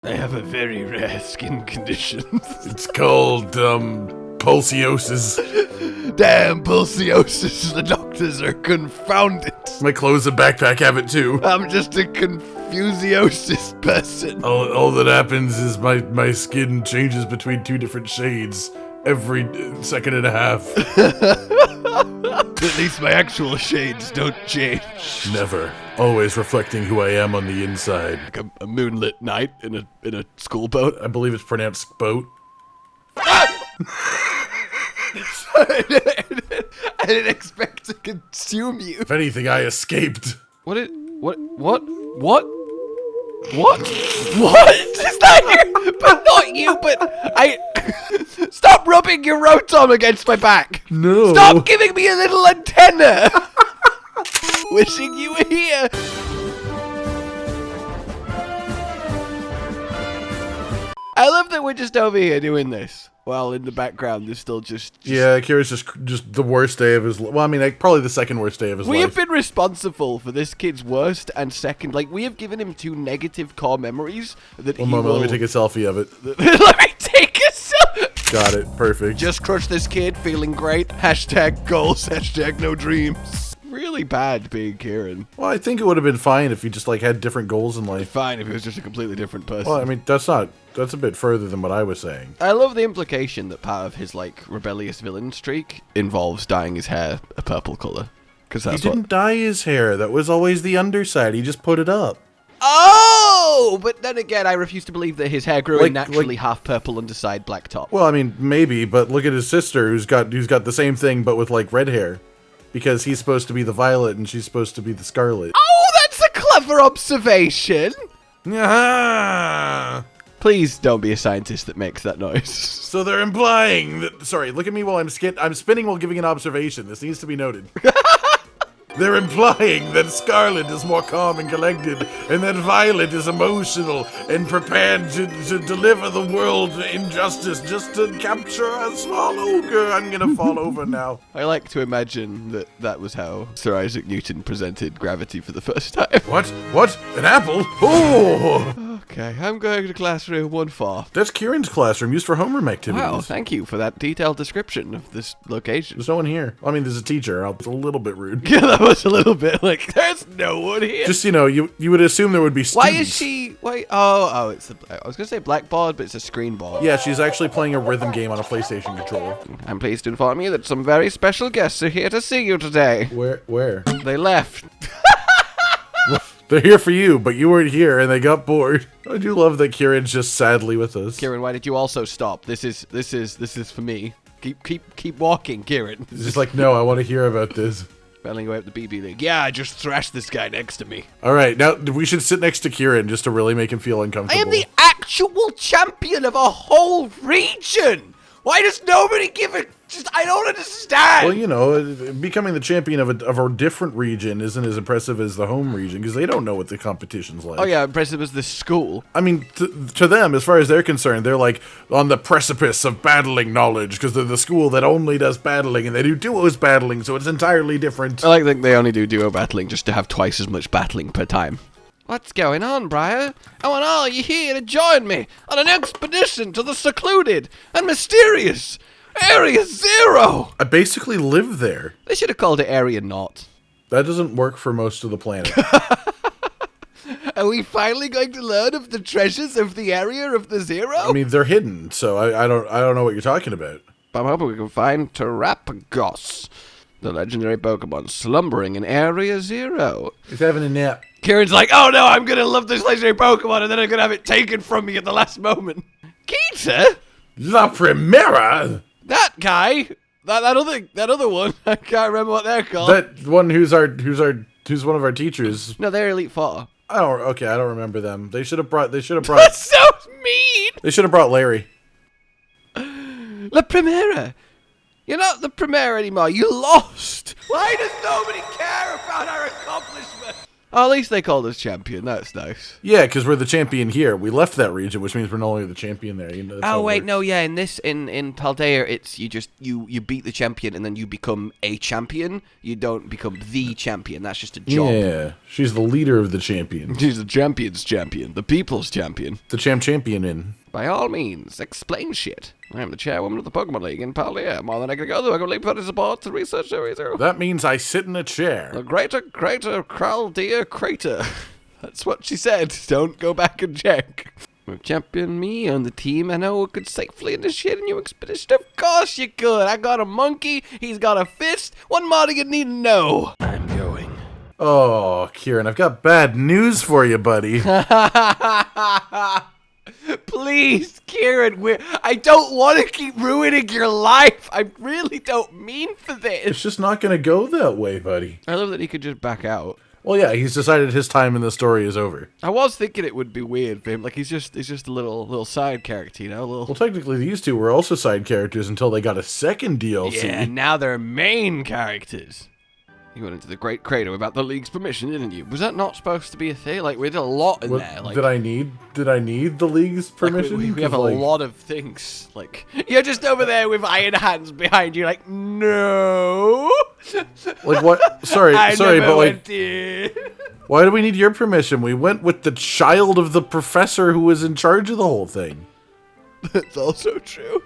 I have a very rare skin condition. It's called, pulsiosis. Damn, pulsiosis. The doctors are confounded. My clothes and backpack have it too. I'm just a confusiosis person. All that happens is my skin changes between two different shades every second and a half. At least my actual shades don't change. Never. Always reflecting who I am on the inside. Like a moonlit night in a school boat. I believe it's pronounced boat. I didn't expect to consume you. If anything, I escaped. What? Is that you? But not you, but I... Stop rubbing your rotom against my back. No. Stop giving me a little antenna. Wishing you were here. I love that we're just over here doing this. While in the background, there's still just... Yeah, Kira's just the worst day of his life. Well, I mean, probably the second worst day of his life. We have been responsible for this kid's worst and second. Like, we have given him 2 negative core memories that One moment, let me take a selfie of it. Let me take a selfie. Got it, perfect. Just crushed this kid, feeling great. Hashtag goals, hashtag no dreams. Really bad being Kieran. Well, I think it would have been fine if he just, like, had different goals in life. Fine if he was just a completely different person. Well, I mean, that's a bit further than what I was saying. I love the implication that part of his, like, rebellious villain streak involves dyeing his hair a purple color. Because that's He didn't dye his hair. That was always the underside. He just put it up. Oh! But then again, I refuse to believe that his hair grew in naturally half purple underside, black top. Well, I mean, maybe, but look at his sister who's got the same thing, but with, like, red hair. Because he's supposed to be the violet and she's supposed to be the scarlet. Oh, that's a clever observation. Ah! Please don't be a scientist that makes that noise. So they're implying that... Sorry, look at me while I'm spinning while giving an observation. This needs to be noted. They're implying that Scarlet is more calm and collected, and that Violet is emotional and prepared to deliver the world injustice just to capture a small ogre. I'm gonna fall over now. I like to imagine that that was how Sir Isaac Newton presented gravity for the first time. What? What? An apple? Oh! Okay, I'm going to classroom 1-4. That's Kieran's classroom, used for homeroom activities. Wow, thank you for that detailed description of this location. There's no one here. I mean, there's a teacher. It's a little bit rude. Yeah, that was a little bit like, there's no one here. Just, you know, you would assume there would be students. Why is she... Wait, oh, it's a... I was going to say blackboard, but it's a screen board. Yeah, she's actually playing a rhythm game on a PlayStation controller. I'm pleased to inform you that some very special guests are here to see you today. Where? They left. They're here for you, but you weren't here and they got bored. I do love that Kieran's just sadly with us. Kieran, why did you also stop? This is for me. Keep walking, Kieran. He's just like, no, I want to hear about this. Battling away up the BB League. Yeah, I just thrashed this guy next to me. All right, now we should sit next to Kieran just to really make him feel uncomfortable. I am the actual champion of a whole region. Why does nobody give a... I don't understand. Well, you know, becoming the champion of a different region isn't as impressive as the home region because they don't know what the competition's like. Oh yeah, impressive as the school. I mean, to them, as far as they're concerned, they're like on the precipice of battling knowledge because they're the school that only does battling and they do duos battling, so it's entirely different. I like to think they only do duo battling just to have twice as much battling per time. What's going on, Briar? Oh, and all you here to join me on an expedition to the secluded and mysterious Area 0! I basically live there. They should have called it Area 0. That doesn't work for most of the planet. Are we finally going to learn of the treasures of the Area of the 0? I mean, they're hidden, so I don't know what you're talking about. I'm hoping we can find Terapagos, the legendary Pokemon slumbering in Area 0. He's having a nap. Kieran's like, oh no, I'm gonna love this legendary Pokemon and then I'm gonna have it taken from me at the last moment. Keita? La Primera? That guy? That other one? I can't remember what they're called. That one who's one of our teachers. No, they're Elite Four. I don't remember them. They should have brought That's so mean! They should have brought Larry. La Primera! You're not the Primera anymore, you lost! Why does nobody care about our accomplishment? Oh, at least they called us champion. That's nice. Yeah, because we're the champion here. We left that region, which means we're no longer the champion there. You know, that's how Oh it wait, works. no, yeah. In Paldea, it's you beat the champion and then you become a champion. You don't become the champion. That's just a job. Yeah, she's the leader of the champion. She's the champion's champion, the people's champion. The champion in. By all means, explain shit. I am the chairwoman of the Pokemon League in Paldea. More than I can go, the Pokemon League provides support to research series. That means I sit in a chair. The greater Kraldea crater. That's what she said. Don't go back and check. With champion me on the team, I know we could safely initiate a new expedition. Of course you could. I got a monkey. He's got a fist. What more do you need to know? I'm going. Oh, Kieran, I've got bad news for you, buddy. Please, Kieran, I don't want to keep ruining your life. I really don't mean for this. It's just not going to go that way, buddy. I love that he could just back out. Well, yeah, he's decided his time in the story is over. I was thinking it would be weird for him. Like, he's just a little side character, you know? Well, technically, these two were also side characters until they got a second DLC. Yeah, now they're main characters. You went into the Great Crater without the League's permission, didn't you? Was that not supposed to be a thing? Like, we did a lot in there. Like, did I need the League's permission? Like we have a lot of things. Like, you're just over there with iron hands behind you, like, no. Like what? Sorry, but like, in. why do we need your permission? We went with the child of the professor who was in charge of the whole thing. That's also true.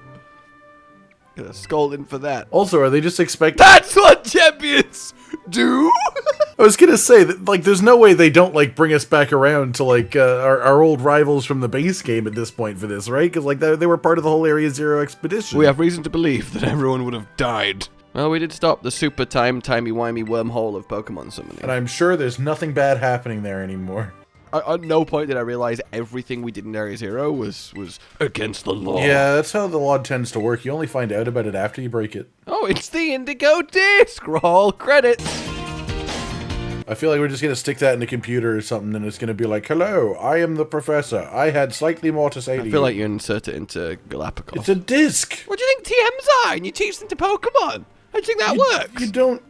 Gonna scold him for that. Also, are they just expecting? That's what champions do. I was gonna say that, like, there's no way they don't like bring us back around to like our old rivals from the base game at this point for this, right? Because like they were part of the whole Area Zero expedition. We have reason to believe that everyone would have died. Well, we did stop the super timey-wimey wormhole of Pokemon summoning. And I'm sure there's nothing bad happening there anymore. At no point did I realize everything we did in Area Zero was against the law. Yeah, that's how the law tends to work. You only find out about it after you break it. Oh, it's the Indigo disc! Roll credits! I feel like we're just gonna stick that in the computer or something, and it's gonna be like, "Hello, I am the professor. I had slightly more to say to you." I feel like you insert it into Galapagos. It's a disc. What do you think TMs are? And you teach them to Pokemon? How do you think that works?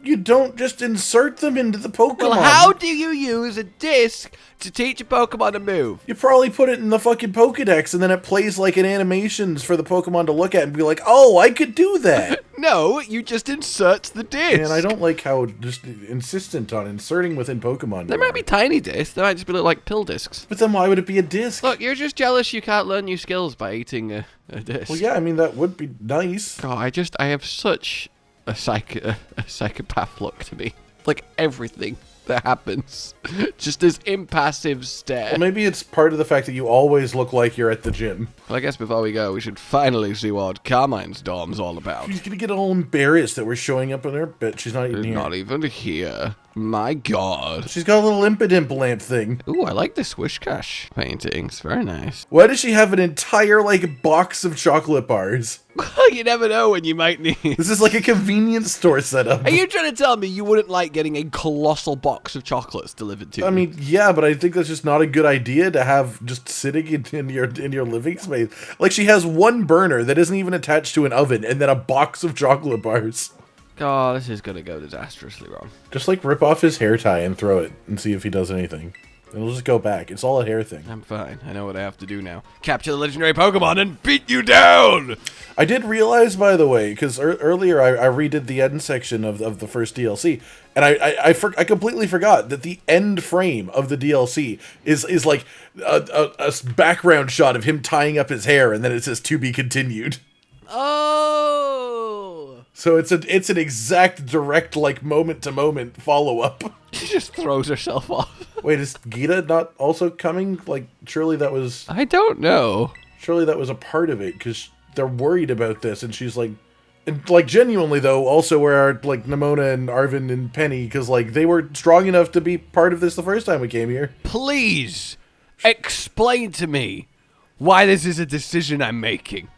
You don't just insert them into the Pokemon. Well, how do you use a disc to teach a Pokemon to move? You probably put it in the fucking Pokedex, and then it plays like in animations for the Pokemon to look at and be like, "Oh, I could do that." No, you just insert the disc. And I don't like how just insistent on inserting within Pokemon. There might be tiny discs. There might just be like pill discs. But then why would it be a disc? Look, you're just jealous you can't learn new skills by eating a disc. Well, yeah, I mean, that would be nice. God, I have such a psychopath look to me. Like, everything that happens just this impassive stare. Well, maybe it's part of the fact that you always look like you're at the gym. Well, I guess before we go, we should finally see what Carmine's dorm's all about. She's gonna get all embarrassed that we're showing up in her bed. She's not even She's here. not even here. My God. She's got a little impidimp lamp thing. Ooh, I like this Wishcash paintings. Very nice. Why does she have an entire, like, box of chocolate bars? Well, you never know when you might need. This is like a convenience store setup. Are you trying to tell me you wouldn't like getting a colossal box of chocolates delivered to you? I mean, yeah, but I think that's just not a good idea to have just sitting in your living space. Like, she has one burner that isn't even attached to an oven, and then a box of chocolate bars. God, this is gonna go disastrously wrong. Just, like, rip off his hair tie and throw it and see if he does anything. It'll just go back. It's all a hair thing. I'm fine. I know what I have to do now. Capture the legendary Pokemon and beat you down! I did realize, by the way, because earlier I redid the end section of the first DLC, and I completely forgot that the end frame of the DLC is like a background shot of him tying up his hair, and then it says "to be continued." Oh! So it's an exact direct, like, moment to moment follow up. She just throws herself off. Wait, is Gita not also coming? Like, surely that was I don't know. a part of it, because they're worried about this, and she's like, and like genuinely though, also where are like Nimona and Arvin and Penny, because like they were strong enough to be part of this the first time we came here. Please explain to me why this is a decision I'm making.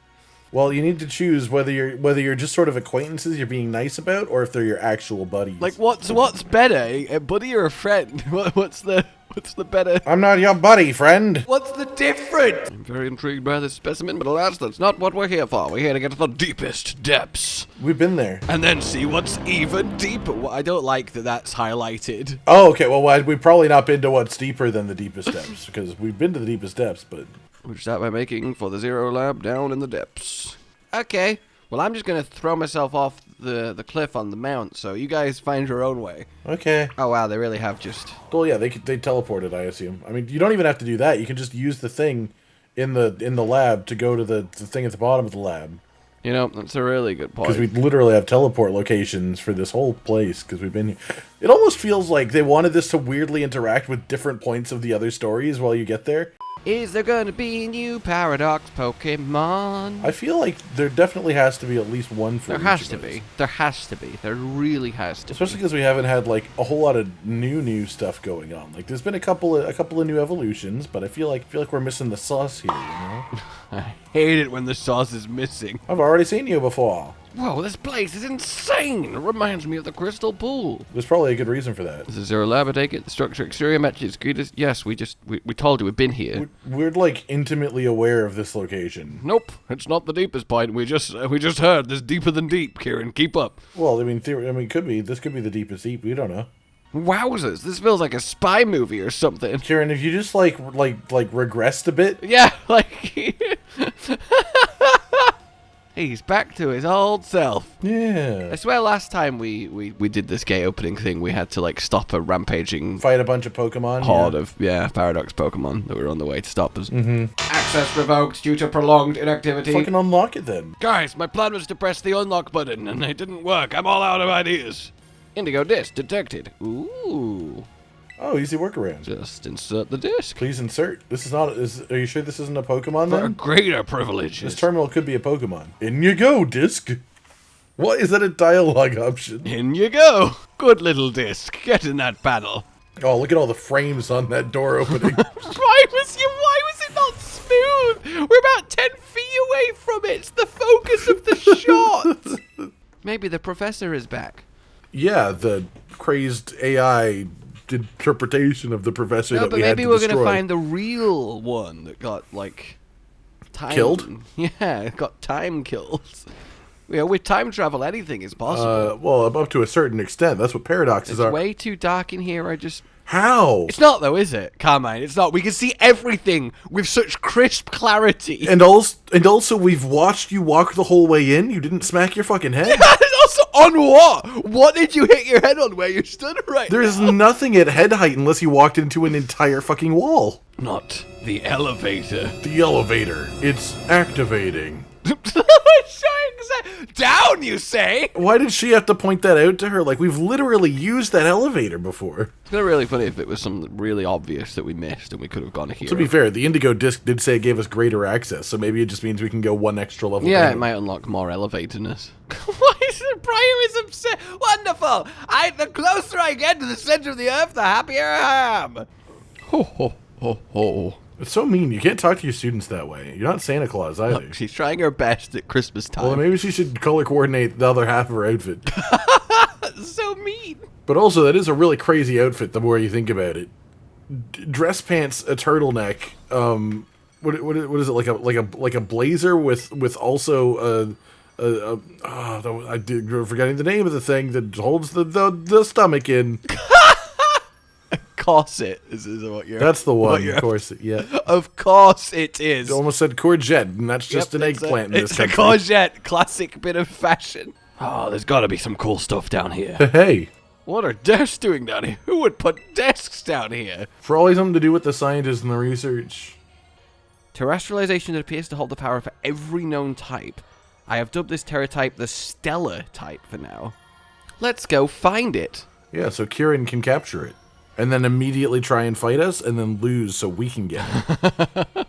Well, you need to choose whether you're just sort of acquaintances you're being nice about, or if they're your actual buddies. Like, what's better, a buddy or a friend? What's the... What's the better? I'm not your buddy, friend. What's the difference? I'm very intrigued by this specimen, but alas, that's not what we're here for. We're here to get to the deepest depths. We've been there. And then see what's even deeper. Well, I don't like that that's highlighted. Oh, okay. Well, we've probably not been to what's deeper than the deepest depths, because we've been to the deepest depths, but... We'll start by making for the Zero Lab down in the depths. Okay. Well, I'm just going to throw myself off the cliff on the mount, so you guys find your own way. Okay. Oh, wow, they really have just... Well, yeah, they teleported, I assume. I mean, you don't even have to do that. You can just use the thing in the lab to go to the thing at the bottom of the lab. You know, that's a really good point. Because we literally have teleport locations for this whole place, because we've been here. It almost feels like they wanted this to weirdly interact with different points of the other stories while you get there. Is there gonna be a new Paradox Pokemon? I feel like there definitely has to be at least one for There has to be. There has to be. There really has to Especially be. because we haven't had, like, a whole lot of new stuff going on. Like, there's been a couple of new evolutions, but I feel like we're missing the sauce here, you know? I hate it when the sauce is missing. I've already seen you before. Whoa, this place is insane! It reminds me of the Crystal Pool. There's probably a good reason for that. This is Zero Lab, I take it. The structure exterior matches greatest. Yes, we told you we've been here. We're like intimately aware of this location. Nope, it's not the deepest point. We just heard there's deeper than deep, Kieran. Keep up. Well, I mean, it could be. This could be the deepest deep. We don't know. Wowzers, this feels like a spy movie or something. Kieran, if you just like regressed a bit. Yeah, like he's back to his old self. Yeah. I swear last time we did this gate opening thing, we had to like stop a rampaging Fight a bunch of Pokemon. horde of Paradox Pokemon that were on the way to stop us. Access revoked due to prolonged inactivity. Fucking unlock it then. Guys, my plan was to press the unlock button and it didn't work. I'm all out of ideas. Indigo disc detected. Ooh. Oh, easy workaround. Just insert the disc. Please insert. This is not. Are you sure this isn't a Pokemon For then? greater privileges. This terminal could be a Pokemon. In you go, disc. What is that a dialogue option? In you go. Good little disc. Get in that battle. Oh, look at all the frames on that door opening. Why was it not smooth? We're about 10 feet away from it. It's the focus of the shot. Maybe the professor is back. Yeah, the crazed AI interpretation of the professor that we had to destroy. Maybe we're gonna find the real one that got like time killed. Yeah, it got time kills. Yeah, with time travel, anything is possible. Well, up to a certain extent. That's what paradoxes It's are. way too dark in here. How? It's not though, is it? Carmine, it's not. We can see everything with such crisp clarity. And also, we've watched you walk the whole way in. You didn't smack your fucking head. And also, on what? What did you hit your head on where you stood right There's now? nothing at head height unless you walked into an entire fucking wall. Not the elevator. The elevator. It's activating. Down, you say? Why did she have to point that out to her? Like, we've literally used that elevator before. It's really funny if it was something really obvious that we missed and we could have gone here. To be fair, the Indigo disc did say it gave us greater access, so maybe it just means we can go one extra level. Yeah, down. it might unlock more elevatorness. Why is it Brian is upset? Wonderful! The closer I get to the center of the earth, the happier I am. Ho ho ho ho. It's so mean. You can't talk to your students that way. You're not Santa Claus either. Look, she's trying her best at Christmas time. Well, maybe she should color coordinate the other half of her outfit. That's so mean. But also, that is a really crazy outfit. The more you think about it, dress pants, a turtleneck. What is it like a blazer with also I'm forgetting the name of the thing that holds the stomach in. Corset is what you're. That's the one, of course. Yeah. Of course it is. I almost said courgette, and that's just an eggplant in this country. It's a courgette, classic bit of fashion. Oh, there's got to be some cool stuff down here. Hey. What are desks doing down here? Who would put desks down here? Probably something to do with the scientists and the research. Terrestrialization that appears to hold the power for every known type. I have dubbed this Terra type the Stellar type for now. Let's go find it. Yeah, so Kieran can capture it. And then immediately try and fight us, and then lose so we can get it.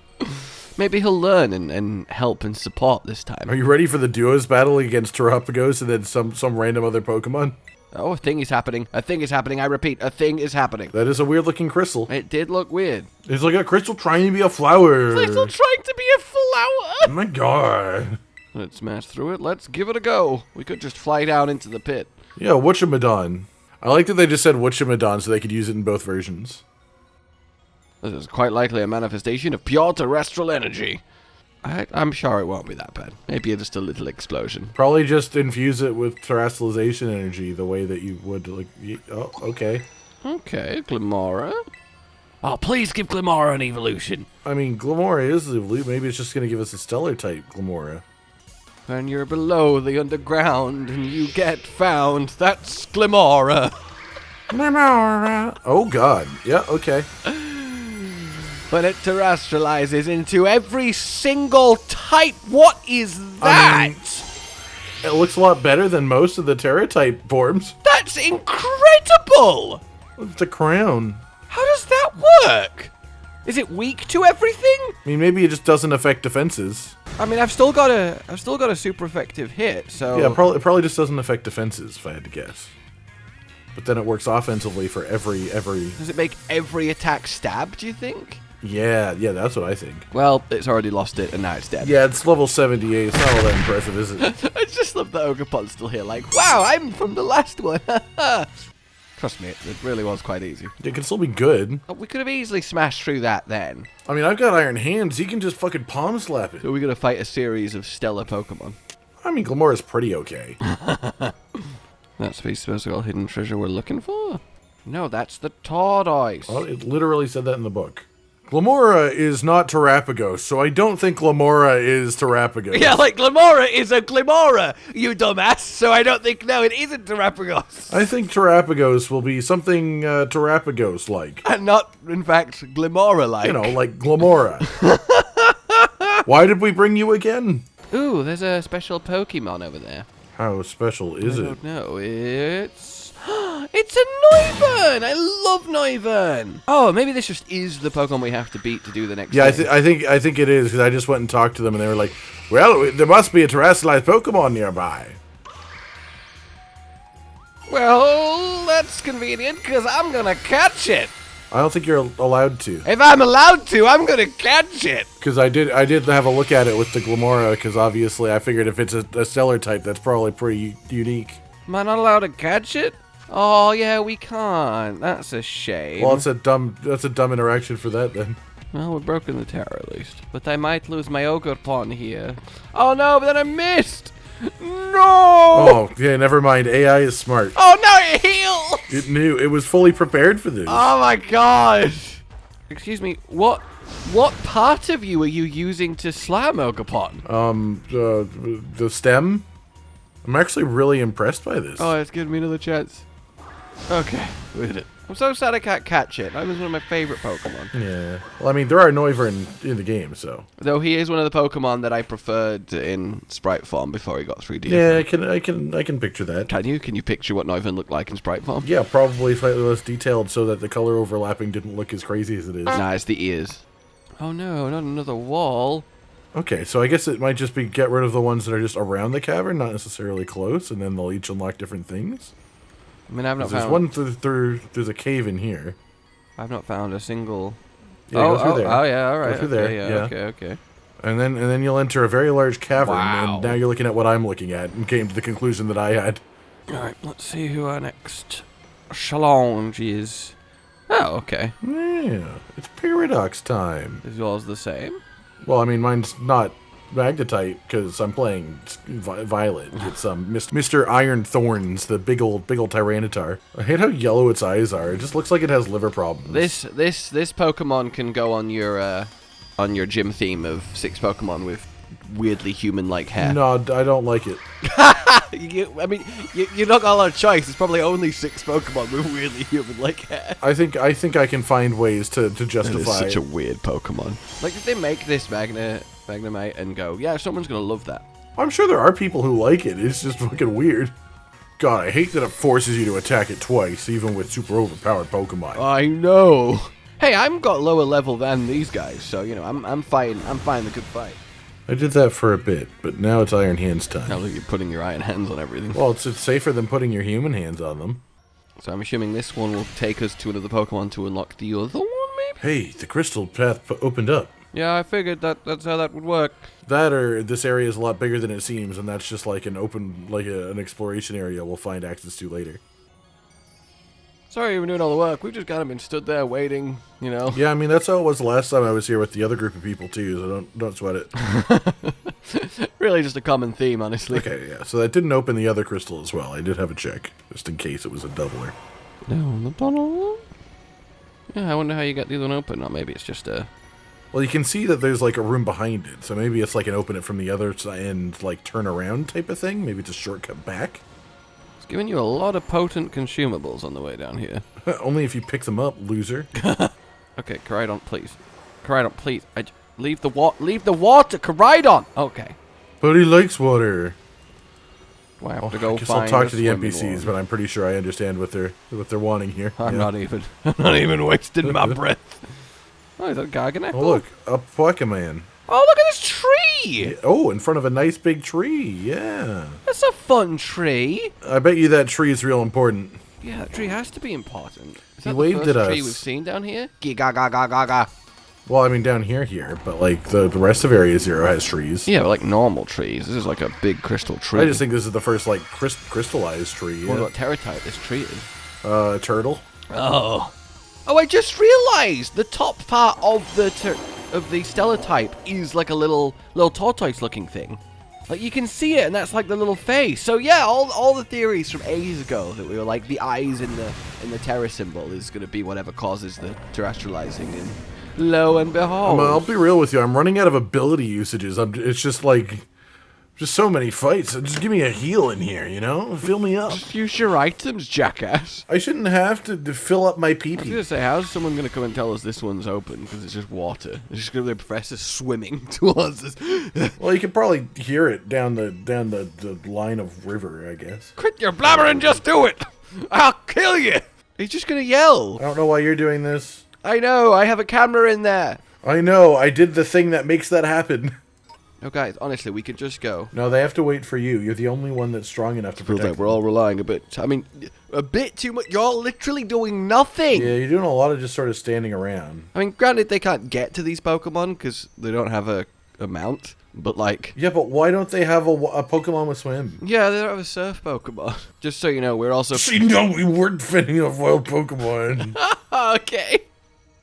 Maybe he'll learn and help and support this time. Are you ready for the duos battle against Terapagos and then some random other Pokemon? Oh, a thing is happening. A thing is happening. I repeat, a thing is happening. That is a weird-looking crystal. It did look weird. It's like a crystal trying to be a flower. It's still trying to be a flower. Oh my god. Let's smash through it. Let's give it a go. We could just fly down into the pit. Yeah, Whatchamadon. I like that they just said Whatchamadon so they could use it in both versions. This is quite likely a manifestation of pure terrestrial energy. I'm sure it won't be that bad. Maybe just a little explosion. Probably just infuse it with terrestrialization energy the way that you would, like... Oh, okay. Okay, Glimora. Oh, please give Glimora an evolution. I mean, Glimora is the evolution. Maybe it's just going to give us a stellar-type Glimora. When you're below the underground and you get found, that's Glimora. Glimora. Oh, God. Yeah, okay. When it terrestrializes into every single type. What is that? I mean, it looks a lot better than most of the Terra-type forms. That's incredible! It's a crown. How does that work? Is it weak to everything? I mean, maybe it just doesn't affect defenses. I mean, I've still got a super effective hit, so... Yeah, it probably just doesn't affect defenses, if I had to guess. But then it works offensively for every... Does it make every attack stab, do you think? Yeah, that's what I think. Well, it's already lost it, and now it's dead. Yeah, it's level 78. It's not all that impressive, is it? I just love that Ogerpon's still here. Like, wow, I'm from the last one. Trust me, it really was quite easy. It can still be good. We could have easily smashed through that then. I mean, I've got iron hands. He can just fucking palm slap it. So we're going to fight a series of stellar Pokemon. I mean, Glimora's pretty okay. That's the physical hidden treasure we're looking for? No, that's the tortoise. Well, it literally said that in the book. Glimora is not Terapagos, so I don't think Glimora is Terapagos. Yeah, like Glimora is a Glimora, you dumbass. So I don't think, no, it isn't Terapagos. I think Terapagos will be something Terapagos-like. And not, in fact, Glimora-like. You know, like Glimora. Why did we bring you again? Ooh, there's a special Pokemon over there. How special is it? I don't know. It's a Noivern! I love Noivern! Oh, maybe this just is the Pokemon we have to beat to do the next Yeah, thing. I think it is, because I just went and talked to them, and they were like, well, there must be a terrestrialized Pokemon nearby. Well, that's convenient, because I'm gonna catch it. I don't think you're allowed to. If I'm allowed to, I'm gonna catch it. Because I did have a look at it with the Glimora, because obviously I figured if it's a stellar type, that's probably pretty unique. Am I not allowed to catch it? Oh, yeah, we can't. That's a shame. Well, that's a dumb interaction for that, then. Well, we're broken the tower, at least. But I might lose my Ogerpon here. Oh, no, but then I missed. No! Oh, yeah, never mind. AI is smart. Oh, no, it healed! It knew. It was fully prepared for this. Oh, my gosh. Excuse me, what part of you are you using to slam Ogerpon? The stem? I'm actually really impressed by this. Oh, it's giving me another chance. Okay, we did it. I'm so sad I can't catch it. That was one of my favorite Pokemon. Yeah. Well, I mean, there are Noivern in the game, so. Though he is one of the Pokemon that I preferred in sprite form before he got 3D. Yeah, I can picture that. Can you? Can you picture what Noivern looked like in sprite form? Yeah, probably slightly less detailed so that the color overlapping didn't look as crazy as it is. Nah, it's the ears. Oh no, not another wall. Okay, so I guess it might just be get rid of the ones that are just around the cavern, not necessarily close, and then they'll each unlock different things. I mean, I've not There's found... one through the cave in here. I've not found a single... Yeah, go through there. Oh, yeah, alright. Go through there, yeah. Okay. And then you'll enter a very large cavern, Wow. and now you're looking at what I'm looking at, and came to the conclusion that I had. Alright, let's see who our next challenge is. Oh, okay. Yeah, it's Paradox time. Is yours the same? Well, I mean, mine's not Magnetite, because I'm playing Violet. It's Mr. Iron Thorns, the big old Tyranitar. I hate how yellow its eyes are. It just looks like it has liver problems. This Pokemon can go on your gym theme of 6 Pokemon with weirdly human-like hair. No, I don't like it. You're not got a lot of choice. There's probably only 6 Pokemon with weirdly human-like hair. I think I can find ways to justify. That is such a weird Pokemon. Like, if they make this Magnemite and go, yeah, someone's gonna love that. I'm sure there are people who like it. It's just fucking weird. God, I hate that it forces you to attack it twice, even with super overpowered Pokemon. I know. Hey, I'm got lower level than these guys, so you know I'm fighting the good fight. I did that for a bit, but now it's Iron Hands time. Now look, you're putting your iron hands on everything. Well, it's safer than putting your human hands on them. So I'm assuming this one will take us to another Pokemon to unlock the other one, maybe? Hey, the crystal path opened up. Yeah, I figured that's how that would work. That or this area is a lot bigger than it seems, and that's just like an open, an exploration area we'll find access to later. Sorry you've been doing all the work. We've just kind of been stood there waiting, you know. Yeah, I mean, that's how it was the last time I was here with the other group of people, too, so don't sweat it. Really just a common theme, honestly. Okay, yeah, so that didn't open the other crystal as well. I did have a check, just in case it was a doubler. Down the tunnel. Yeah, I wonder how you got the other one open. Or maybe it's just a... Well, you can see that there's, like, a room behind it, so maybe it's like an open it from the other side and, like, turn around type of thing. Maybe it's a shortcut back. It's giving you a lot of potent consumables on the way down here. Only if you pick them up, loser. Okay, Caridon, please. Caridon, please. Leave the water, Caridon! Okay. But he likes water. Do I have to go I guess find I'll talk a to the swimming NPCs, one? but I'm pretty sure I understand what they're wanting here. I'm not even wasting my breath. Oh, is that a Garganacl? Oh, look, a Pokemon. Oh, look at this tree! Oh, in front of a nice big tree, yeah. That's a fun tree. I bet you that tree is real important. Yeah, that tree has to be important. Is He that waved the at first tree us. we've seen down here? Ga. Well, I mean, down here, but like the rest of Area Zero has trees. Yeah, but like normal trees. This is like a big crystal tree. I just think this is the first like crystallized tree. What Yeah. about Terra-type this tree is? Turtle. Oh, I just realised the top part of the stellar type is like a little tortoise-looking thing. Like you can see it, and that's like the little face. So yeah, all the theories from ages ago that we were like the eyes in the Terra symbol is going to be whatever causes the terrestrializing, and lo and behold. I'll be real with you. I'm running out of ability usages. It's just like. Just so many fights. Just give me a heal in here, you know? Fill me up. Just use your items, jackass. I shouldn't have to fill up my I was pee-pee. going to say, how's someone going to come and tell us this one's open? Because it's just water. It's just going to be the professor swimming towards us. Well, you could probably hear it down the line of river, I guess. Quit your blabbering, just do it! I'll kill you! He's just going to yell. I don't know why you're doing this. I know, I have a camera in there. I know, I did the thing that makes that happen. No, guys, honestly, we could just go. No, they have to wait for you. You're the only one that's strong enough to Feels protect like we're all relying a bit too much. You're literally doing nothing. Yeah, you're doing a lot of just sort of standing around. I mean, granted, they can't get to these Pokemon because they don't have a mount, but like... Yeah, but why don't they have a Pokemon with swim? Yeah, they don't have a surf Pokemon. Just so you know, we're also... See, no, we weren't fending off wild Pokemon. Okay.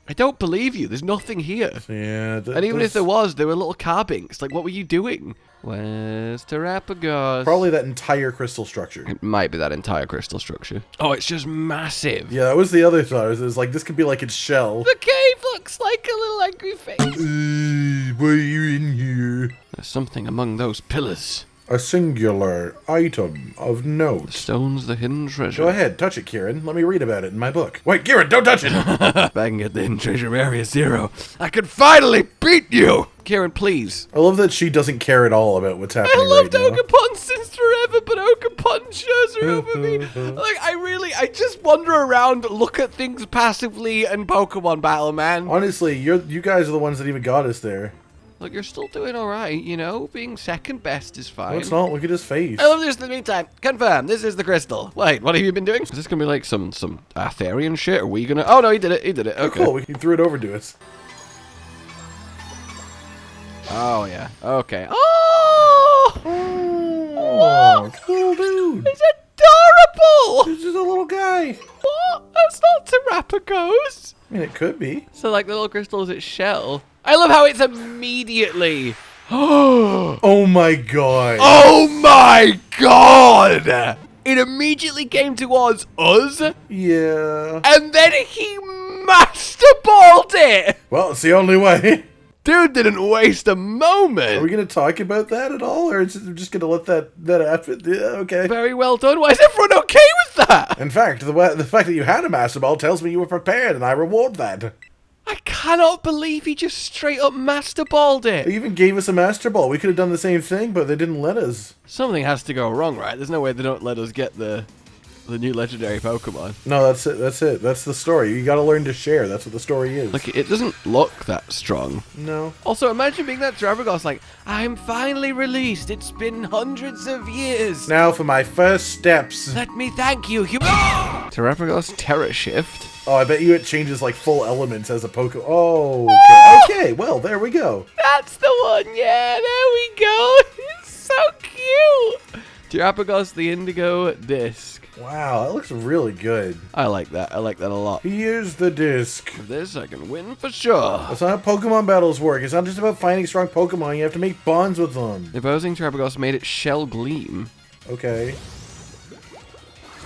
I don't believe you. There's nothing here. Yeah. And even if there was, there were little carbinks. Like, what were you doing? Where's Terapagos? Probably that entire crystal structure. It might be that entire crystal structure. Oh, it's just massive. Yeah, that was the other thought. It was like, this could be like its shell. The cave looks like a little angry face. Why are you in here? There's something among those pillars. A singular item of note. Stone's the hidden treasure. Go ahead, touch it, Kieran. Let me read about it in my book. Wait, Kieran, don't touch it! If I can get the hidden treasure Area Zero, I can finally beat you! Kieran, please. I love that she doesn't care at all about what's happening I loved right now. Ogerpon since forever, but Ogerpon shows her over me. Like, I just wander around, look at things passively, and Pokemon battle, man. Honestly, you guys are the ones that even got us there. Look, you're still doing alright, you know? Being second best is fine. No, it's not. Look at his face. I love this in the meantime. Confirm, this is the crystal. Wait, what have you been doing? Is this gonna be like some Arthurian shit? Are we gonna... Oh, no, he did it. He did it. Okay. Cool, he threw it over to us. Oh, yeah. Okay. Oh! Oh, cool dude. It's adorable! This is a little guy. What? That's not Terapagos. I mean, it could be. So, like, the little crystal is its shell. I love how it's immediately... Oh my god. Oh my god! It immediately came towards us, Yeah. and then he masterballed it! Well, it's the only way. Dude didn't waste a moment. Are we going to talk about that at all, or is it just going to let that happen? Yeah, okay. Very well done. Why is everyone okay with that? In fact, the fact that you had a Master Ball tells me you were prepared, and I reward that. I cannot believe he just straight up masterballed They it. even gave us a Master Ball. We could have done the same thing, but they didn't let us. Something has to go wrong, right? There's no way they don't let us get the new legendary Pokemon. No, that's it. That's it. That's the story. You got to learn to share. That's what the story is. Like, it doesn't look that strong. No. Also, imagine being that Terapagos, like, I'm finally released. It's been hundreds of years. Now for my first steps. Let me thank you, human. Terapagos Terra Shift. Oh, I bet you it changes like full elements as a Pokemon. Oh, okay. Okay, well, there we go. That's the one. Yeah, there we go. It's so cute. Terapagos the Indigo Disc. Wow, that looks really good. I like that. I like that a lot. Here's the disc. With this, I can win for sure. That's not how Pokemon battles work. It's not just about finding strong Pokemon. You have to make bonds with them. Opposing Terapagos made it shell gleam. Okay.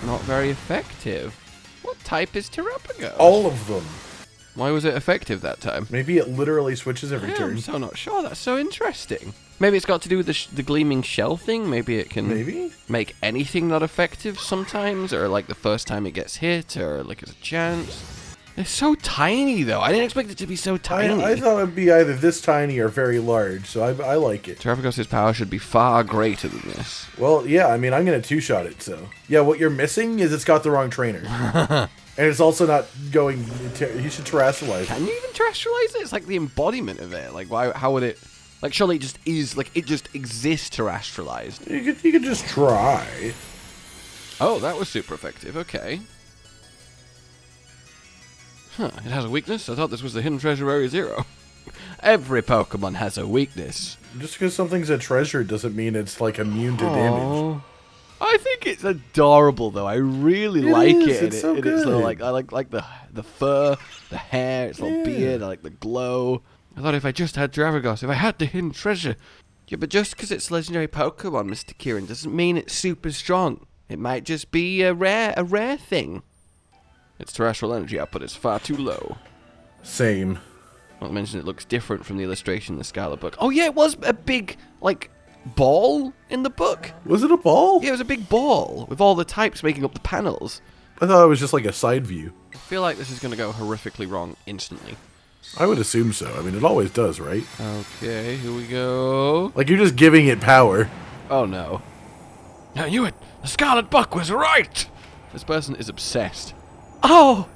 Not very effective. What type is Terapagos? All of them. Why was it effective that time? Maybe it literally switches every turn. I'm so not sure. That's so interesting. Maybe it's got to do with the gleaming shell thing. Maybe it can make anything not effective sometimes, or like the first time it gets hit, or like it's a chance. It's so tiny though. I didn't expect it to be so tiny. I thought it'd be either this tiny or very large, so I like it. Terapagos' power should be far greater than this. Well, yeah, I mean, I'm going to two-shot it, so. Yeah, what you're missing is it's got the wrong trainer. And it's also not going... You should terrestrialize it. Can you even terrestrialize it? It's like the embodiment of it. Like, why? How would it... Like, surely it just is... Like, it just exists terrestrialized. You could just try. Oh, that was super effective. Okay. Huh, it has a weakness? I thought this was the hidden treasure area 0. Every Pokemon has a weakness. Just because something's a treasure doesn't mean it's, like, immune to damage. I think it's adorable, though. I really like it. It's so good. It's little, like, I like the fur, the hair, its little beard. I like the glow. I thought if I just had Terapagos, if I had the hidden treasure. Yeah, but just because it's legendary Pokemon, Mr. Kieran, doesn't mean it's super strong. It might just be a rare thing. Its terrestrial energy output is far too low. Same. Not to mention it looks different from the illustration in the Scarlet book. Oh yeah, it was a big, like, ball in the book. Was it a ball? Yeah, it was a big ball with all the types making up the panels. I thought it was just like a side view. I feel like this is going to go horrifically wrong instantly. I would assume so. I mean, it always does, right? Okay, here we go. Like, you're just giving it power. Oh no. I knew it! The Scarlet book was right! This person is obsessed. Oh!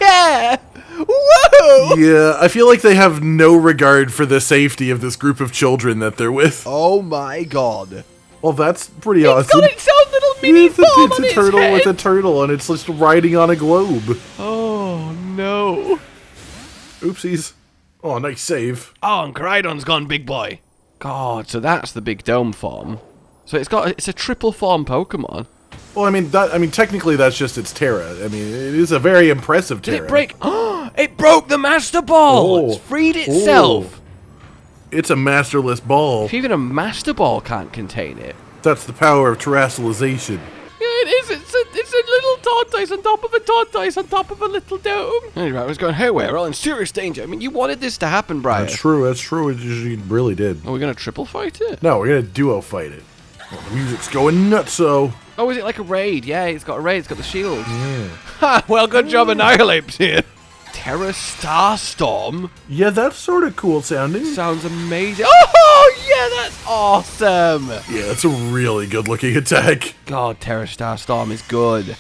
Yeah! Whoa! Yeah, I feel like they have no regard for the safety of this group of children that they're with. Oh my god. Well, that's pretty awesome. It's got its own little mini form on It's a turtle head. with a turtle, and it's just riding on a globe. Oh no. Oopsies. Oh, nice save. Oh, and Caridon's gone big boy. God, so that's the big dome form. So it's a triple form Pokemon. Well, I mean, technically that's just its Terra. I mean, it is a very impressive Terra. Did it break? Oh, it broke the Master Ball! It's freed itself! It's a masterless ball. If even a Master Ball can't contain it. That's the power of terrestrialization. Yeah, it is. It's a little tortoise on top of a tortoise on top of a little dome. Anyway, I was going, hey, we're all in serious danger. I mean, you wanted this to happen, Brian. That's true. You really did. Are we going to triple fight it? No, we're going to duo fight it. Oh, the music's going nuts, so. Oh, is it like a raid? Yeah, it's got a raid. It's got the shield. Yeah. Ha! Well, good job, Annihilape's here. Terra Storm. Yeah, that's sort of cool sounding. Sounds amazing. Oh, yeah, that's awesome. Yeah, it's a really good looking attack. God, Terra Storm is good.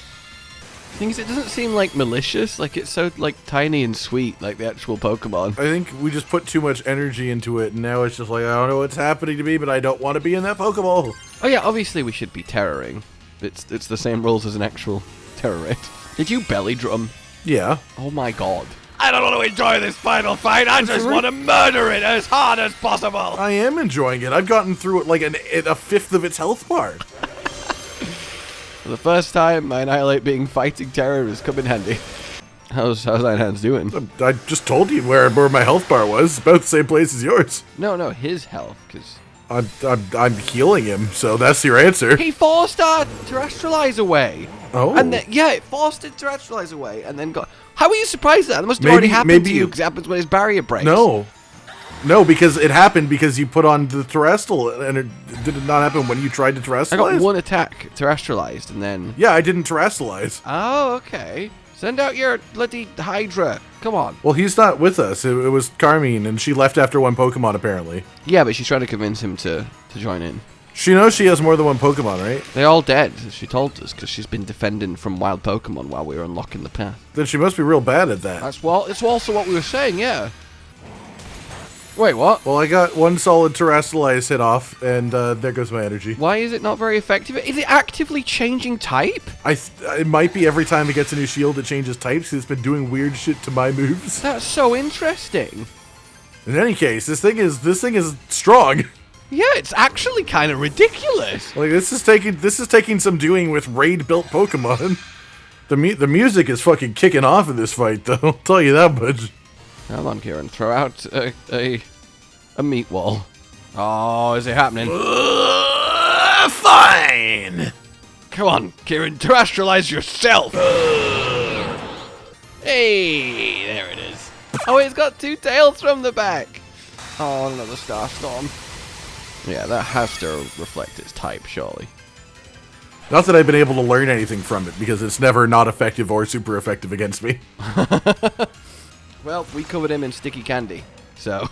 Thing is, it doesn't seem like malicious. Like, it's so like tiny and sweet, like the actual Pokemon. I think we just put too much energy into it, and now it's just like, I don't know what's happening to me, but I don't want to be in that Pokeball. Oh yeah, obviously we should be terroring. It's the same rules as an actual terror raid. Did you belly drum? Yeah. Oh my god. I don't want to enjoy this final fight. I just want to murder it as hard as possible. I am enjoying it. I've gotten through it like a fifth of its health bar. For the first time, my Annihilate being fighting terror has come in handy. How's Iron Hands doing? I just told you where my health bar was. It's about the same place as yours. No, his health, because... I'm healing him, so that's your answer. He forced our Terrestrialize away. Oh. And then, yeah, it forced it Terrestrialize away, and then got... How are you surprised that? That must have already happened to you, because it happens when his barrier breaks. No, because it happened because you put on the Terastal, and it did not happen when you tried to Terrestrialize? I got one attack Terrestrialized, and then... Yeah, I didn't Terrestrialize. Oh, okay. Send out your bloody Hydra. Come on. Well, he's not with us. It was Carmine, and she left after one Pokemon, apparently. Yeah, but she's trying to convince him to join in. She knows she has more than one Pokemon, right? They're all dead, as she told us, because she's been defending from wild Pokemon while we were unlocking the path. Then she must be real bad at that. It's also what we were saying, yeah. Wait, what? Well, I got one solid Terrestrialize hit off, and there goes my energy. Why is it not very effective? Is it actively changing type? It might be every time it gets a new shield, it changes types. It's been doing weird shit to my moves. That's so interesting. In any case, this thing is strong. Yeah, it's actually kind of ridiculous. Like, this is taking some doing with raid-built Pokemon. The music is fucking kicking off in this fight, though. I'll tell you that much. Come on, Kieran, throw out a meat wall. Oh, is it happening? Fine. Come on, Kieran, terrestrialize yourself. Hey, there it is. Oh, it's got 2 tails from the back. Oh, another Starstorm. Yeah, that has to reflect its type, surely. Not that I've been able to learn anything from it, because it's never not effective or super effective against me. Well, we covered him in sticky candy, so...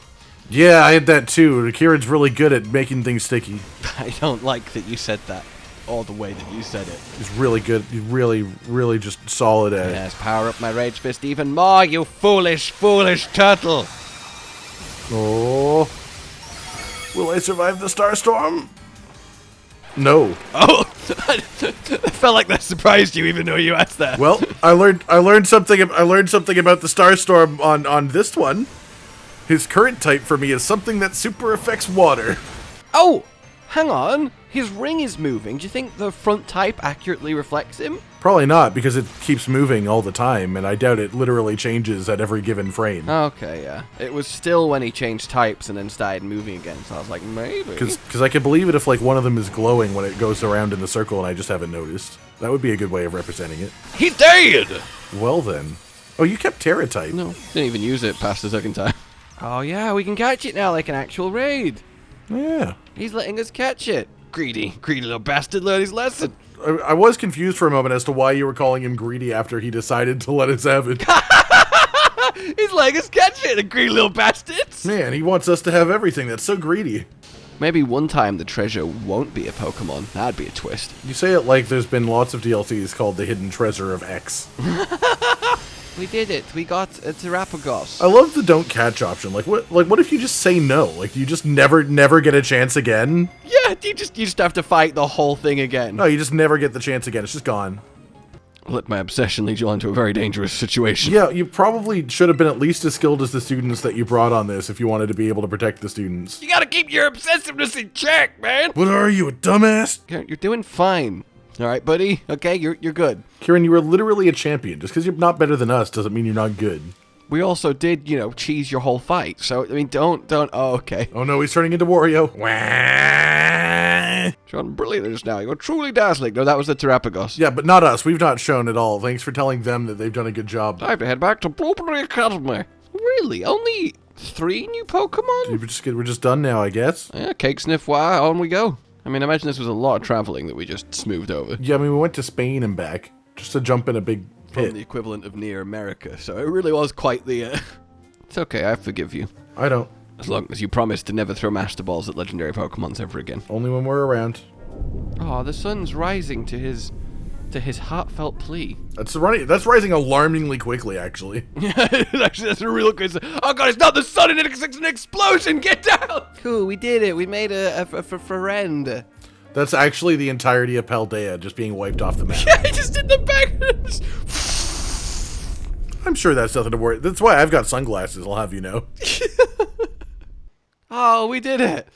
Yeah, I had that too. Kieran's really good at making things sticky. I don't like that you said that, or the way that you said it. He's really good. He's really just solid at it. Yes, power up my Rage Fist even more, you foolish, foolish turtle! Oh. Will I survive the Starstorm? No. Oh! I felt like that surprised you, even though you asked that. Well, I learned something about the Starstorm on this one. His current type for me is something that super affects water. Oh! Hang on! His ring is moving. Do you think the front type accurately reflects him? Probably not, because it keeps moving all the time, and I doubt it literally changes at every given frame. Okay, yeah. It was still when he changed types and then started moving again, so I was like, maybe. Because I can believe it if, like, one of them is glowing when it goes around in the circle and I just haven't noticed. That would be a good way of representing it. He's dead! Well then. Oh, you kept Terra type. No, didn't even use it past the second time. Oh yeah, we can catch it now like an actual raid. Yeah. He's letting us catch it. Greedy little bastard learned his lesson. I was confused for a moment as to why you were calling him greedy after he decided to let us have it. He's letting us catch it, the greedy little bastards. Man, he wants us to have everything. That's so greedy. Maybe one time the treasure won't be a Pokemon. That'd be a twist. You say it like there's been lots of DLCs called The Hidden Treasure of X. We did it. We got a Terapagos. I love the don't catch option. Like what if you just say no? Like you just never get a chance again? Yeah, you just have to fight the whole thing again. No, you just never get the chance again. It's just gone. Let my obsession lead you on to a very dangerous situation. Yeah, you probably should have been at least as skilled as the students that you brought on this if you wanted to be able to protect the students. You gotta keep your obsessiveness in check, man. What are you, a dumbass? You're doing fine. All right, buddy. Okay, you're good. Kieran, you were literally a champion. Just because you're not better than us doesn't mean you're not good. We also did, cheese your whole fight. So, I mean, don't. Oh, okay. Oh no, he's turning into Wario. John, brilliant just now. You're truly dazzling. No, that was the Terapagos. Yeah, but not us. We've not shown at all. Thanks for telling them that they've done a good job. Time to head back to Blueberry Academy. Really? Only 3 new Pokemon? We're just done now, I guess. Yeah, cake sniff, wow, on we go. I mean, I imagine this was a lot of traveling that we just smoothed over. Yeah, I mean, we went to Spain and back just to jump in a big pit. From the equivalent of near America, so it really was quite the... It's okay, I forgive you. I don't. As long as you promise to never throw Master Balls at legendary Pokemons ever again. Only when we're around. Oh, the sun's rising to his heartfelt plea. That's rising alarmingly quickly, actually. Yeah, actually, that's a real good. Oh god, it's not the sun, it's an explosion! Get down! Cool, we did it. We made a friend. That's actually the entirety of Paldea just being wiped off the map. Yeah, I just did the back. I'm sure that's nothing to worry. That's why I've got sunglasses, I'll have you know. Oh, we did it.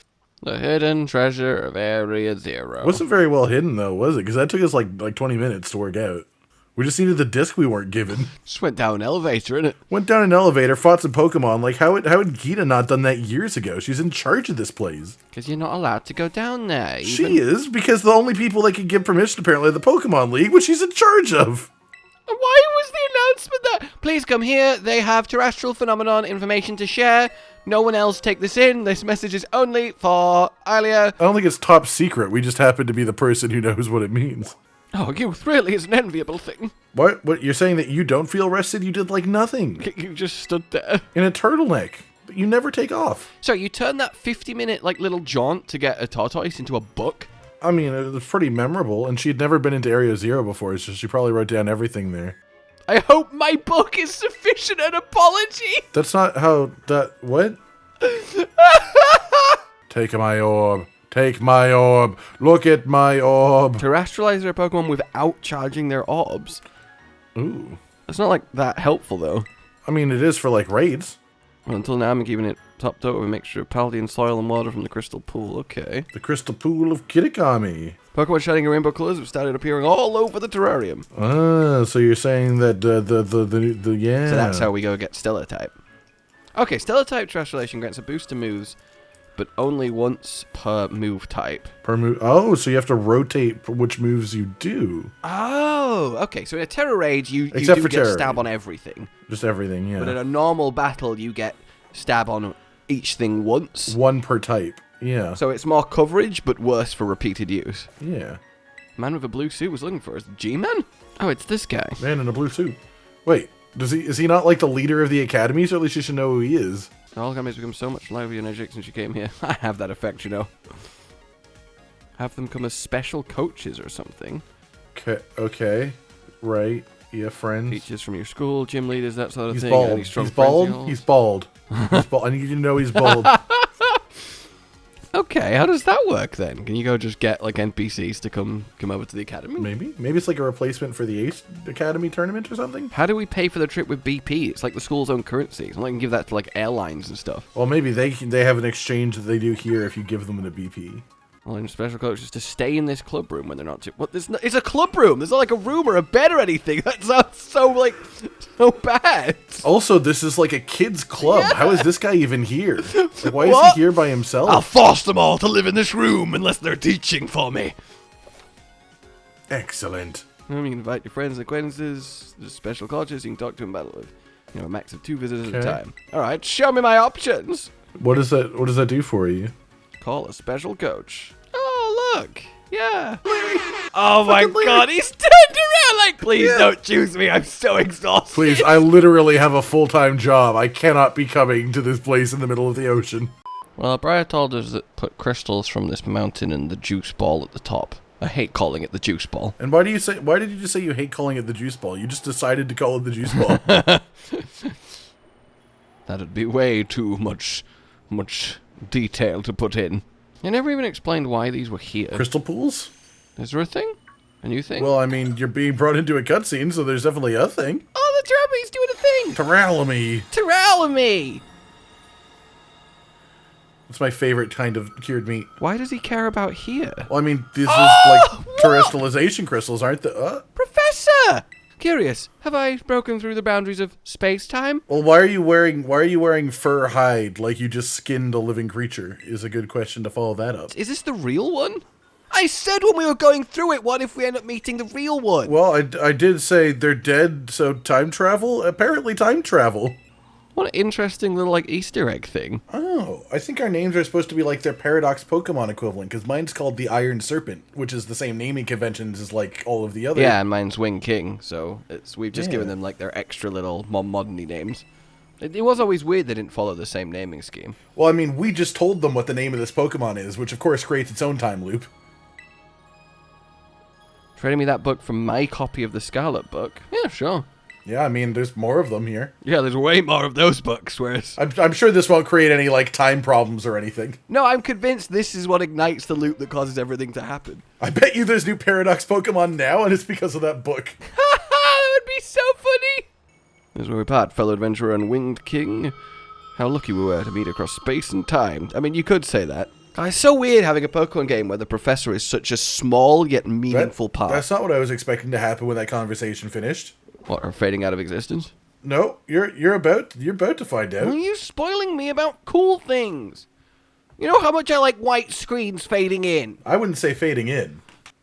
The hidden treasure of Area 0. Wasn't very well hidden, though, was it? Because that took us like 20 minutes to work out. We just needed the disc we weren't given. Just went down an elevator, innit? Went down an elevator, fought some Pokemon. Like, how had Gita not done that years ago? She's in charge of this place. Because you're not allowed to go down there. She is, because the only people that can give permission, apparently, are the Pokemon League, which she's in charge of. Why was the announcement that? Please come here. They have terrestrial phenomenon information to share. No one else take this in. This message is only for Alia. I don't think it's top secret. We just happen to be the person who knows what it means. Oh, youth really is an enviable thing. What? You're saying that you don't feel rested? You did like nothing. You just stood there. In a turtleneck. But you never take off. So you turned that 50-minute little jaunt to get a tortoise into a book? I mean, it was pretty memorable, and she'd never been into Area 0 before, so she probably wrote down everything there. I hope my book is sufficient an apology. That's not how that... What? Take my orb. Take my orb. Look at my orb. Terrestrialize their Pokemon without charging their orbs. Ooh. It's not that helpful, though. I mean, it is for, raids. Well, until now, I'm keeping it Topped up with a mixture of Paldean soil and water from the crystal pool. Okay. The crystal pool of Kitakami. Pokemon shining in rainbow colors have started appearing all over the terrarium. Ah, so you're saying that yeah. So that's how we go get Stellar type. Okay, Stellar type Transformation grants a boost to moves, but only once per move type. Per move. Oh, so you have to rotate which moves you do. Oh, okay. So in a Terror Rage, you do get stab on everything. Just everything, yeah. But in a normal battle, you get stab on each thing once. One per type. Yeah. So it's more coverage, but worse for repeated use. Yeah. Man with a blue suit was looking for us. G-Man? Oh, it's this guy. Man in a blue suit. Wait, is he not like the leader of the academy? So at least you should know who he is. The whole academy's become so much livelier and energetic since you came here. I have that effect, you know. Have them come as special coaches or something. Okay. Right. Yeah, friends. Teachers from your school, gym leaders, that sort of thing. Bald. He's bald. He's bald. He's bald. I need you to know he's bald. Okay, how does that work then? Can you go just get like NPCs to come over to the academy? Maybe it's like a replacement for the Ace Academy tournament or something. How do we pay for the trip with BP? It's like the school's own currency. So I can give that to like airlines and stuff. Well, maybe they have an exchange that they do here if you give them a BP. Well, in special coaches to stay in this club room when they're not. What? It's a club room. There's not like a room or a bed or anything. That sounds so bad. Also, this is like a kids' club. Yeah. How is this guy even here? Like, why is he here by himself? I'll force them all to live in this room unless they're teaching for me. Excellent. You can invite your friends and acquaintances. There's special coaches you can talk to and battle with. You know, a max of 2 visitors at a time. All right, show me my options. What does that do for you? Call a special coach. Oh, look. Yeah. Oh my god, he's turned around like, please don't choose me. I'm so exhausted. Please, I literally have a full-time job. I cannot be coming to this place in the middle of the ocean. Well, Briar told us that put crystals from this mountain in the juice ball at the top. I hate calling it the juice ball. And why did you just say you hate calling it the juice ball? You just decided to call it the juice ball. That'd be way too much detail to put in. You never even explained why these were here. Crystal pools? Is there a thing? A new thing? Well, I mean, you're being brought into a cutscene, so there's definitely a thing. Oh, the Terapagos doing a thing! Teralamy! It's my favorite kind of cured meat. Why does he care about here? Well, I mean, this is like terrestrialization crystals, aren't they? Professor! Curious, have I broken through the boundaries of space-time? Well, why are you wearing fur hide like you just skinned a living creature? Is a good question to follow that up. Is this the real one? I said when we were going through it, what if we end up meeting the real one? Well, I did say they're dead, so time travel? Apparently time travel. What an interesting little, like, Easter egg thing. Oh, I think our names are supposed to be like their Paradox Pokemon equivalent, because mine's called the Iron Serpent, which is the same naming conventions as, like, all of the other. Yeah, and mine's Wing King, so we've just given them, like, their extra little more modern-y names. It was always weird they didn't follow the same naming scheme. Well, I mean, we just told them what the name of this Pokemon is, which, of course, creates its own time loop. Trading me that book from my copy of the Scarlet book? Yeah, sure. Yeah, I mean, there's more of them here. Yeah, there's way more of those books, whereas... I'm sure this won't create any, like, time problems or anything. No, I'm convinced this is what ignites the loop that causes everything to happen. I bet you there's new Paradox Pokemon now, and it's because of that book. That would be so funny! This is where we part, fellow adventurer and Winged King. How lucky we were to meet across space and time. I mean, you could say that. It's so weird having a Pokemon game where the professor is such a small yet meaningful part. That's not what I was expecting to happen when that conversation finished. What, her fading out of existence? No, you're about to find out. Why are you spoiling me about cool things? You know how much I like white screens fading in? I wouldn't say fading in.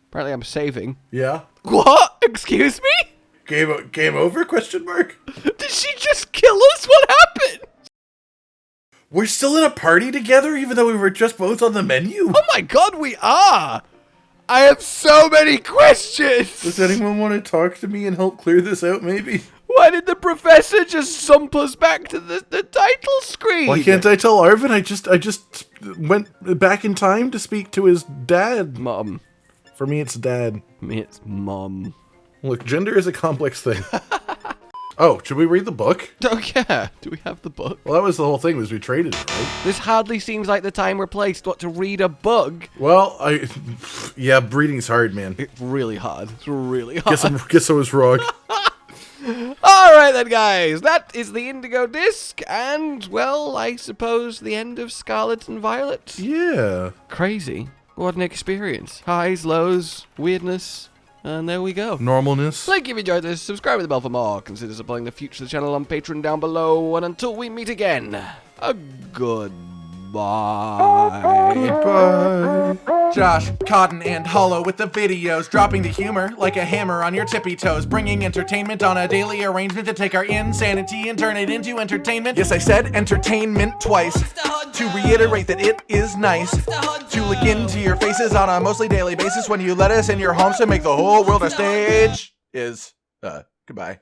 Apparently I'm saving. Yeah. What? Excuse me? Game over? Question mark. Did she just kill us? What happened? We're still in a party together even though we were just both on the menu? Oh my god, we are! I have so many questions! Does anyone want to talk to me and help clear this out, maybe? Why did the professor just sump us back to the title screen? Why can't I tell Arvin? I just went back in time to speak to his dad. Mom. For me, it's dad. For me, it's mom. Look, gender is a complex thing. Oh, should we read the book? Oh, yeah. Do we have the book? Well, that was the whole thing, was we traded it, right? This hardly seems like the time or place to read a book. Well, yeah, reading's hard, man. It's really hard. It's really hard. Guess I was wrong. Oh, Alright then, guys, that is the Indigo disc, and, well, I suppose the end of Scarlet and Violet. Yeah. Crazy. What an experience. Highs, lows, weirdness, and there we go. Normalness. Like if you enjoyed this, subscribe with the bell for more, consider supporting the future of the channel on Patreon down below, and until we meet again, a goodbye. Goodbye. Josh, Cotton, and Hollow with the videos, dropping the humor like a hammer on your tippy toes, bringing entertainment on a daily arrangement to take our insanity and turn it into entertainment. Yes, I said entertainment twice, to reiterate that it is nice to look into your faces on a mostly daily basis when you let us in your homes to make the whole world a stage. Goodbye.